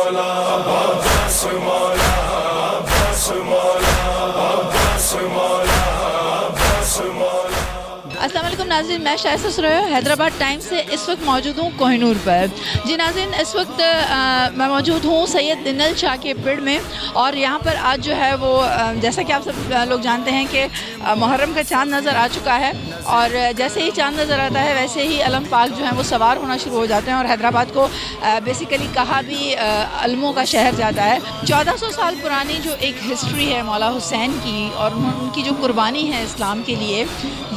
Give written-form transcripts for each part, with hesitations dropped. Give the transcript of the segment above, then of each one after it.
مولا عباس مولا عباس مولا عباس مولا عباس مولا. السلام علیکم ناظرین، میں شائستہ سرور حیدرآباد ٹائمز سے اس وقت موجود ہوں کوہ نور پر. جی ناظرین، اس وقت میں موجود ہوں سید دنل شاہ کے پیڑ میں، اور یہاں پر آج جو ہے وہ جیسا کہ آپ سب لوگ جانتے ہیں کہ محرم کا چاند نظر آ چکا ہے، اور جیسے ہی چاند نظر آتا ہے ویسے ہی علم پاک جو ہیں وہ سوار ہونا شروع ہو جاتے ہیں، اور حیدرآباد کو بیسیکلی کہا بھی علموں کا شہر جاتا ہے. 1400 سال پرانی جو ایک ہسٹری ہے مولا حسین کی، اور ان کی جو قربانی ہے اسلام کے لیے،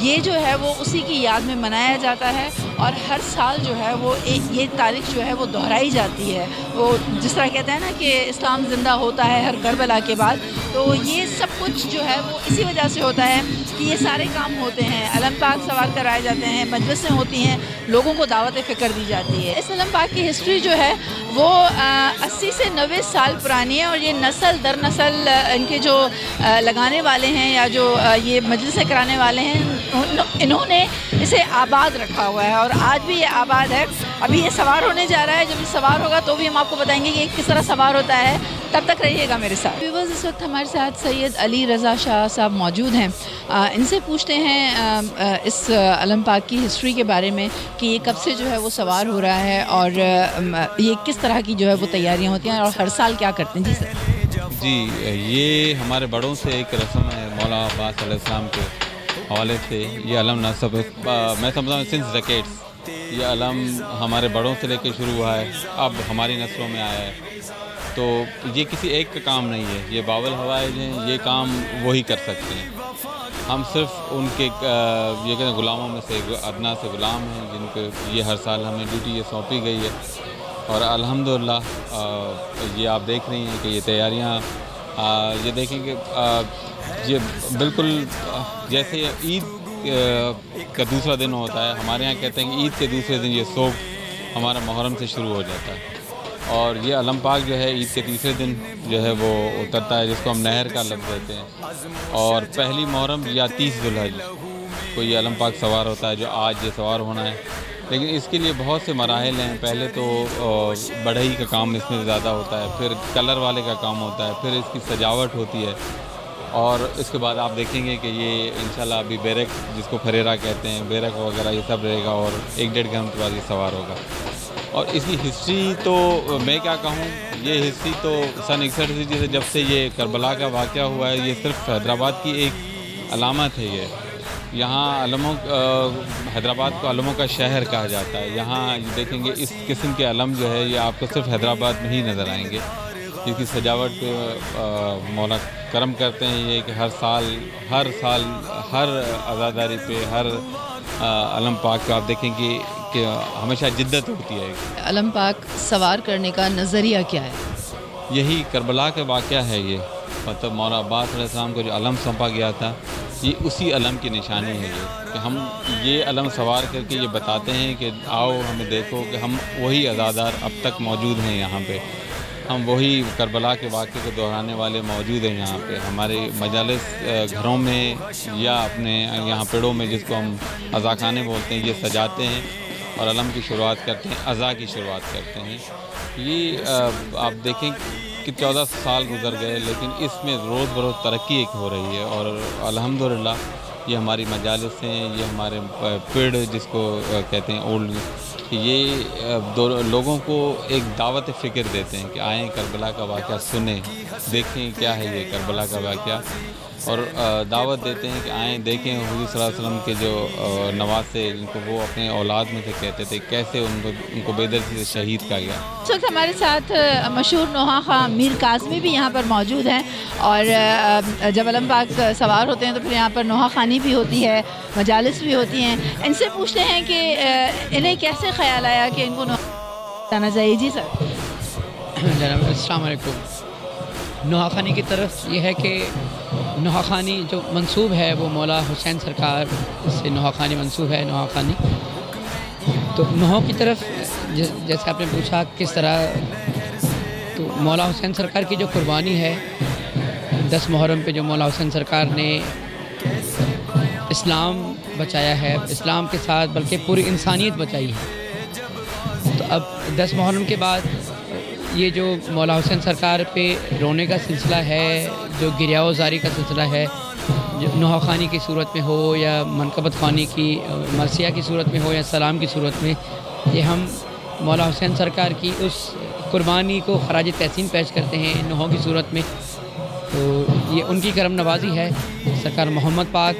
یہ جو ہے وہ اسی کی یاد میں منایا جاتا ہے. اور ہر سال جو ہے وہ یہ تاریخ جو ہے وہ دہرائی جاتی ہے. وہ جس طرح کہتے ہیں نا کہ اسلام زندہ ہوتا ہے ہر کربلا کے بعد، تو یہ سب کچھ جو ہے وہ اسی وجہ سے ہوتا ہے کہ یہ سارے کام ہوتے ہیں. علم پاک سوار کرائے جاتے ہیں، مجلسیں ہوتی ہیں، لوگوں کو دعوت فکر دی جاتی ہے. اس علم پاک کی ہسٹری جو ہے وہ 80 سے 90 سال پرانی ہے، اور یہ نسل در نسل ان کے جو لگانے والے ہیں یا جو یہ مجلسیں کرانے والے ہیں، انہوں نے اسے آباد رکھا ہوا ہے، اور آج بھی یہ آباد ہے. ابھی یہ سوار ہونے جا رہا ہے، جب یہ سوار ہوگا تو بھی ہم آپ کو بتائیں گے کہ یہ کس طرح سوار ہوتا ہے. تب تک رہیے گا میرے ساتھ. ویورز، اس وقت ہمارے ساتھ سید علی رضا شاہ صاحب موجود ہیں. ان سے پوچھتے ہیں اس علم پاک کی ہسٹری کے بارے میں کہ یہ کب سے جو ہے وہ سوار ہو رہا ہے، اور یہ کس طرح کی جو ہے وہ تیاریاں ہوتی ہیں، اور ہر سال کیا کرتے ہیں. جی سر. جی، یہ ہمارے بڑوں سے ایک رسم ہے مولا عباس علیہ السلام کے حوالے سے. یہ علم نصب میں سمجھتا ہوں سنس ڈیکیڈس یہ علم ہمارے بڑوں سے لے کے شروع ہوا ہے، اب ہماری نسلوں میں آیا ہے. تو یہ کسی ایک کا کام نہیں ہے، یہ باول حوائج ہیں، یہ کام وہی کر سکتے ہیں. ہم صرف ان کے یہ کہتے ہیں غلاموں میں سے ادنا سے غلام ہیں، جن کے یہ ہر سال ہمیں ڈیوٹی یہ سونپی گئی ہے. اور الحمدللہ یہ آپ دیکھ رہی ہیں کہ یہ تیاریاں یہ دیکھیں کہ یہ بالکل جیسے عید کا دوسرا دن ہوتا ہے، ہمارے یہاں کہتے ہیں کہ عید کے دوسرے دن یہ صوب ہمارا محرم سے شروع ہو جاتا ہے. اور یہ علم پاک جو ہے عید کے تیسرے دن جو ہے وہ اترتا ہے، جس کو ہم نہر کا لفظ دیتے ہیں. اور پہلی محرم یا 30 ذوالحج کو یہ علم پاک سوار ہوتا ہے، جو آج یہ سوار ہونا ہے. لیکن اس کے لیے بہت سے مراحل ہیں. پہلے تو بڑھئی کا کام اس میں زیادہ ہوتا ہے، پھر کلر والے کا کام ہوتا ہے، پھر اس کی سجاوٹ ہوتی ہے، اور اس کے بعد آپ دیکھیں گے کہ یہ انشاءاللہ ابھی بیرک جس کو پھریرا کہتے ہیں، بیرک وغیرہ یہ سب رہے گا، اور 1-1.5 گھنٹے کے بعد یہ سوار ہوگا. اور اس کی ہسٹری تو میں کیا کہوں، یہ ہسٹری تو سن 61 سے جب سے یہ کربلا کا واقعہ ہوا ہے، یہ صرف حیدرآباد کی ایک علامت ہے. یہاں علموں حیدرآباد کو علموں کا شہر کہا جاتا ہے. یہاں دیکھیں گے اس قسم کے علم جو ہے یہ آپ کو صرف حیدرآباد میں ہی نظر آئیں گے. جس کی سجاوٹ پہ مولا کرم کرتے ہیں یہ کہ ہر سال ہر عزاداری پہ ہر علم پاک کو آپ دیکھیں گے کہ ہمیشہ جدت ہوتی ہے. علم پاک سوار کرنے کا نظریہ کیا ہے؟ یہی کربلا کا واقعہ ہے. یہ مطلب مولا عباس علیہ السلام کو جو علم سونپا گیا تھا، یہ اسی علم کی نشانی ہے. یہ کہ ہم یہ علم سوار کر کے یہ بتاتے ہیں کہ آؤ ہمیں دیکھو کہ ہم وہی عزادار اب تک موجود ہیں یہاں پہ. ہم وہی کربلا کے واقعے کو دہرانے والے موجود ہیں یہاں پہ. ہمارے مجالس گھروں میں یا اپنے یہاں پیڑوں میں، جس کو ہم عزا خانے بولتے ہیں، یہ سجاتے ہیں اور علم کی شروعات کرتے ہیں، عزا کی شروعات کرتے ہیں. یہ آپ دیکھیں کہ 14 سال گزر گئے، لیکن اس میں روز بروز ترقی ایک ہو رہی ہے. اور الحمدللہ یہ ہماری مجالس ہیں، یہ ہمارے پیڑ جس کو کہتے ہیں اولڈ، یہ لوگوں کو ایک دعوت فکر دیتے ہیں کہ آئیں کربلا کا واقعہ سنیں، دیکھیں کیا ہے یہ کربلا کا واقعہ. اور دعوت دیتے ہیں کہ آئیں دیکھیں حضور صلی اللہ علیہ وسلم کے جو نواسے، جن کو وہ اپنے اولاد میں سے کہتے تھے، کیسے ان کو بے دردی سے شہید کیا گیا. اس وقت ہمارے ساتھ مشہور نوحہ خواں میر کاظمی بھی یہاں پر موجود ہیں، اور جب علم پاک سوار ہوتے ہیں تو پھر یہاں پر نوحہ خوانی بھی ہوتی ہے، مجالس بھی ہوتی ہیں. ان سے پوچھتے ہیں کہ انہیں کیسے خیال آیا کہ ان کو نوحہ جانا چاہیے. جی سر. جناب السلام علیکم. نوحہ خوانی کی طرف یہ ہے کہ نوحہ خوانی جو منسوب ہے وہ مولا حسین سرکار سے نوحہ خوانی منسوب ہے. نوحہ خوانی تو نوحوں کی طرف جیسے آپ نے پوچھا کس طرح، تو مولا حسین سرکار کی جو قربانی ہے 10 محرم پہ، جو مولا حسین سرکار نے اسلام بچایا ہے، اسلام کے ساتھ بلکہ پوری انسانیت بچائی ہے. تو اب 10 محرم کے بعد یہ جو مولا حسین سرکار پہ رونے کا سلسلہ ہے، جو گریہ زاری کا سلسلہ ہے، جو نوحہ خوانی کی صورت میں ہو یا منقبت خوانی کی مرثیہ کی صورت میں ہو یا سلام کی صورت میں، یہ ہم مولا حسین سرکار کی اس قربانی کو خراج تحسین پیش کرتے ہیں نوحوں کی صورت میں۔ تو یہ ان کی کرم نوازی ہے، سرکار محمد پاک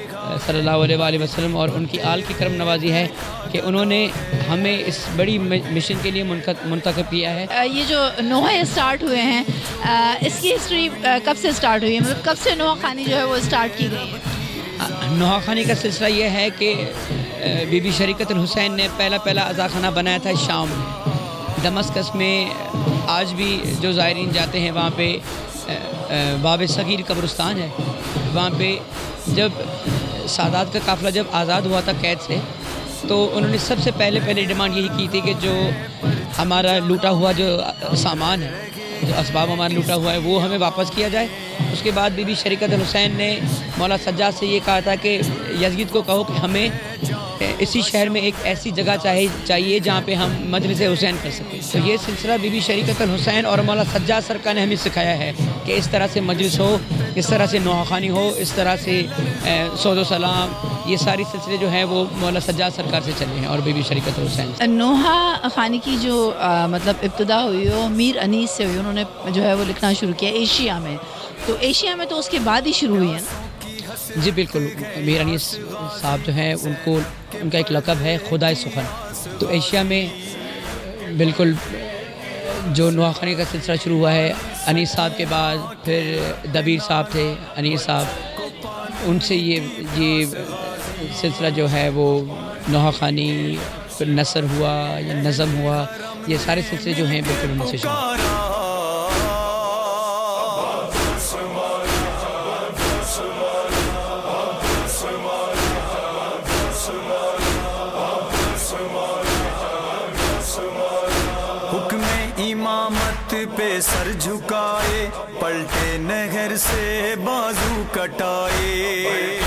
صلی اللہ علیہ وآلہ وسلم اور ان کی آل کی کرم نوازی ہے کہ انہوں نے ہمیں اس بڑی مشن کے لیے منتخب کیا ہے۔ یہ جو نوحے اسٹارٹ ہوئے ہیں، اس کی ہسٹری کب سے اسٹارٹ ہوئی ہے؟ مطلب کب سے نوحہ خوانی جو ہے وہ اسٹارٹ کی گئی ہے؟ نوحہ خوانی کا سلسلہ یہ ہے کہ بی بی شریکت الحسین نے پہلا عزاخانہ بنایا تھا شام میں، دمسکس میں۔ آج بھی جو زائرین جاتے ہیں وہاں پہ باب صغیر قبرستان ہے، وہاں پہ جب سادات کا قافلہ جب آزاد ہوا تھا قید سے، تو انہوں نے سب سے پہلے ڈیمانڈ یہی کی تھی کہ جو ہمارا لوٹا ہوا جو سامان ہے، جو اسباب ہمارا لوٹا ہوا ہے، وہ ہمیں واپس کیا جائے۔ اس کے بعد بی بی شریکت الحسین نے مولا سجاد سے یہ کہا تھا کہ یزید کو کہو کہ ہمیں اسی شہر میں ایک ایسی جگہ چاہیے جہاں پہ ہم مجلس حسین کر سکیں۔ تو یہ سلسلہ بی بی شریکت الحسین اور مولا سجاد سرکار نے ہمیں سکھایا ہے کہ اس طرح سے مجلس ہو، اس طرح سے نوحہ خوانی ہو، اس طرح سے سود و سلام، یہ ساری سلسلے جو ہیں وہ مولا سجاد سرکار سے چلے ہیں اور بی بی شریکت الحسین۔ نوحہ خوانی کی جو مطلب ابتدا ہوئی وہ میر انیس سے ہوئی، انہوں نے جو ہے وہ لکھنا شروع کیا ایشیا میں، تو ایشیا میں تو اس کے بعد ہی شروع ہوئی ہے نا؟ جی بالکل، میر انیس صاحب جو ہیں ان کا ایک لقب ہے خدائے سخن۔ تو ایشیا میں بالکل جو نوحہ خوانی کا سلسلہ شروع ہوا ہے، انیس صاحب کے بعد پھر دبیر صاحب تھے، انیس صاحب، ان سے یہ سلسلہ جو ہے وہ نوحہ خوانی، پھر نثر ہوا یا نظم ہوا، یہ سارے سلسلے جو ہیں بالکل ان سے شروع۔ حکم امامت پہ سر جھکائے، پلٹے نہر سے بازو کٹائے،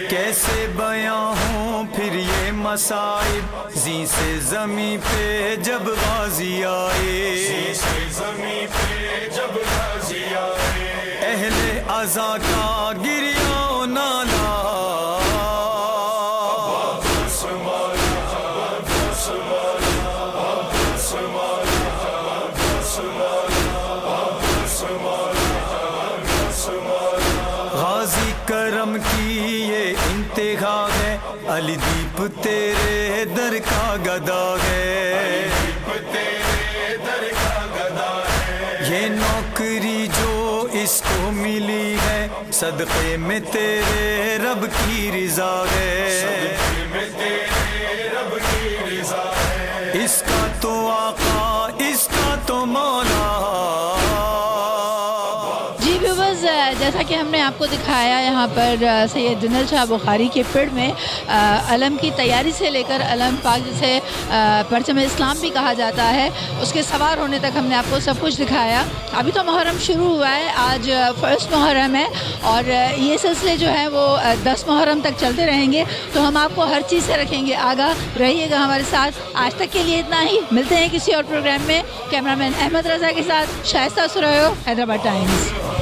کیسے بیاں ہوں پھر یہ مصائب، زیں سے زمیں پہ جب غازی آئے، اہل عزا کا گریہ و نالہ، غازی کرم کی یہ انتہا ہے، علی دیپ تیرے در کا گدا ہے، یہ نوکری جو اس کو ملی ہے، صدقے میں تیرے رب کی رضا ہے، اس کا تو آقا، اس کا تو مولا۔ جیسا کہ ہم نے آپ کو دکھایا یہاں پر سید جنرل شاہ بخاری کے پڑ میں علم کی تیاری سے لے کر علم پاک جسے پرچم اسلام بھی کہا جاتا ہے، اس کے سوار ہونے تک ہم نے آپ کو سب کچھ دکھایا۔ ابھی تو محرم شروع ہوا ہے، آج فرسٹ محرم ہے اور یہ سلسلے جو ہیں وہ 10 محرم تک چلتے رہیں گے، تو ہم آپ کو ہر چیز سے رکھیں گے آگاہ، رہیے گا ہمارے ساتھ۔ آج تک کے لیے اتنا ہی، ملتے ہیں کسی اور پروگرام میں۔ کیمرہ مین احمد رضا کے ساتھ شائستہ سرایو، حیدرآباد ٹائمز۔